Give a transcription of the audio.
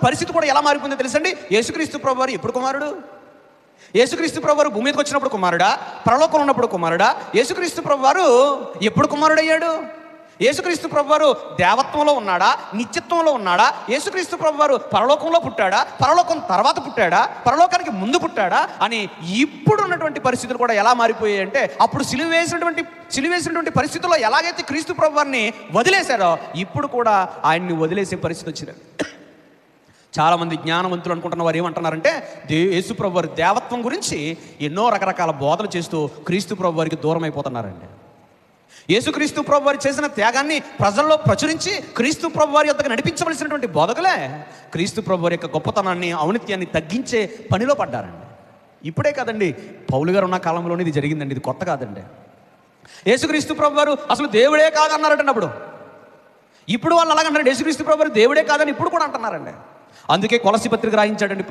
పరిస్థితి కూడా ఎలా మారిపోయిందో తెలుసండి. యేసుక్రీస్తు ప్రభువారు ఎప్పుడు కుమారుడు? యేసుక్రీస్తు ప్రభువారు భూమి మీదకి వచ్చినప్పుడు కుమారుడా? పరలోకంలో ఉన్నప్పుడు కుమారుడా? యేసుక్రీస్తు ప్రభువారు ఎప్పుడు కుమారుడయ్యాడు? యేసుక్రీస్తు ప్రభువారు దేవత్వంలో ఉన్నాడా? నిత్యత్వంలో ఉన్నాడా? యేసుక్రీస్తు ప్రభువారు పరలోకంలో పుట్టాడా? పరలోకం తర్వాత పుట్టాడా? పరలోకానికి ముందు పుట్టాడా? అని ఇప్పుడు ఉన్నటువంటి పరిస్థితులు కూడా ఎలా మారిపోయాయి అంటే, అప్పుడు సిలువ వేసినటువంటి పరిస్థితుల్లో ఎలాగైతే క్రీస్తు ప్రభువారిని వదిలేశారో ఇప్పుడు కూడా ఆయన్ని వదిలేసే పరిస్థితి వచ్చింది. చాలామంది జ్ఞానవంతులు అనుకుంటున్న వారు ఏమంటున్నారంటే, యేసు ప్రభువారి దేవత్వం గురించి ఎన్నో రకరకాల బోధలు చేస్తూ క్రీస్తు ప్రభువారికి దూరం అయిపోతున్నారండి. యేసుక్రీస్తు ప్రభువారు చేసిన త్యాగాన్ని ప్రజల్లో ప్రచురించి క్రీస్తు ప్రభువారి యొద్దకు నడిపించవలసినటువంటి బోధకులే క్రీస్తు ప్రభువారి యొక్క గొప్పతనాన్ని, ఔన్నత్యాన్ని తగ్గించే పనిలో పడ్డారండి. ఇప్పుడే కాదండి, పౌలు గారు ఉన్న కాలంలోనే ఇది జరిగిందండి. ఇది కొత్త కాదండి. యేసుక్రీస్తు ప్రభువారు అసలు దేవుడే కాదన్నారటండి అప్పుడు. ఇప్పుడు వాళ్ళు అలాగంటారు, యేసుక్రీస్తు ప్రభువారు దేవుడే కాదని ఇప్పుడు కూడా అంటున్నారండి. అందుకే కొలస్సీ పత్రిక రాయించాడండి